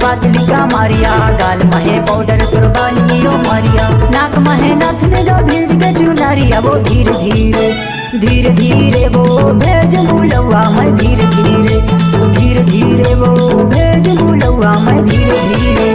पातली का मारिया, गाल महे पाउडर तोर बालियो मारिया, नाक महे नथने गा भेज के चुनारिया। वो धीरे धीरे धीरे धीरे वो भेज बुलवा मैं धीरे धीरे धीरे धीरे वो भेज बुलवा मैं धीरे धीरे।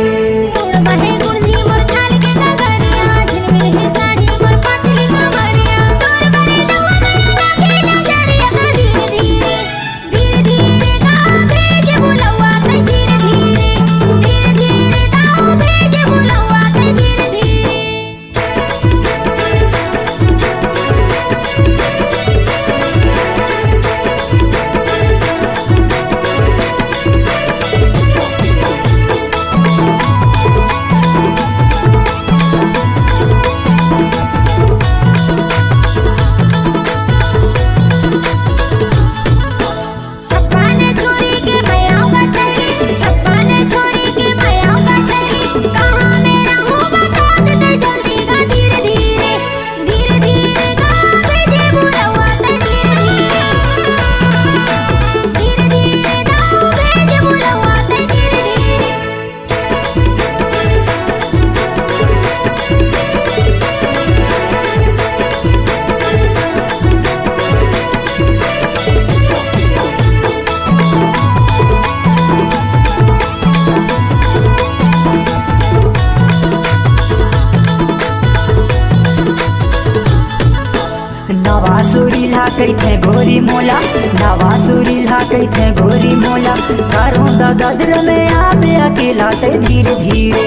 नवासुरीला कैथे गोरी मोला, नवासुरीला कैथे गोरी मोला, कारों दा गदर में आबे अकेला ते धीरे धीरे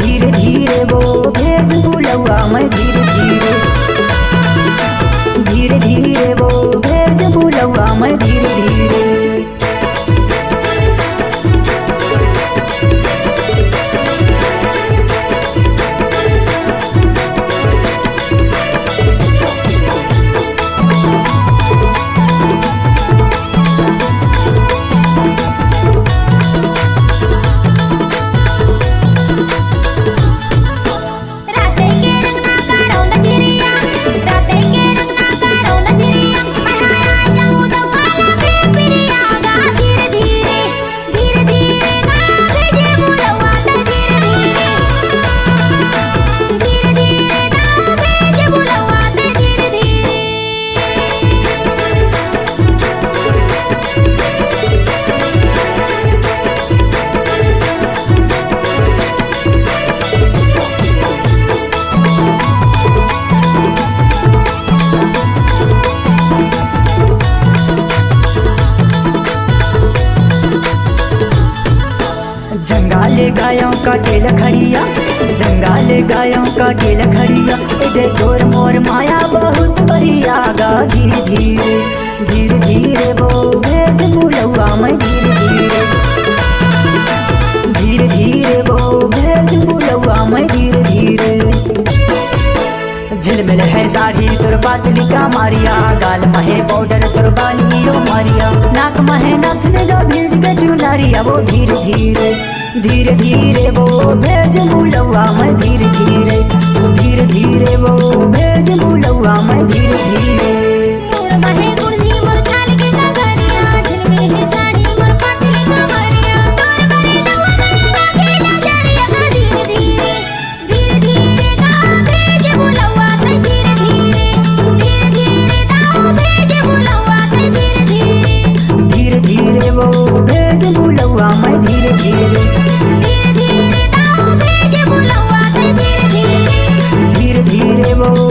धीरे धीरे वो भेज बुलवा मैं धीरे धीरे धीरे धीरे वो भेज बुलवा मैं धीरे धीरे। जंगाले गायों का टेल खड़िया, जंगाले गायों का टेल खड़िया, इधर गोर मोर माया बहुत बढ़िया गा धीरे धीरे धीरे धीरे वो भेज बुलवा मैं धीरे धीरे धीरे धीरे वो भेज बुलवा मैं धीरे धीरे। झिलमिल है साड़ी तोर पातली का मारिया, गाल महे पाउडर तोर बालियो मारिया, नाक महे नथने गा भेज के चुनारिया। वो धीरे धीरे धीरे धीरे वो भेज बुलवा मैं धीरे धीरे धीरे धीरे वो भेज बुलवा मैं धीरे धीरे। धीरे धीरे वो भेज बुलवा मैं धीरे धीरे धीरे धीरे वो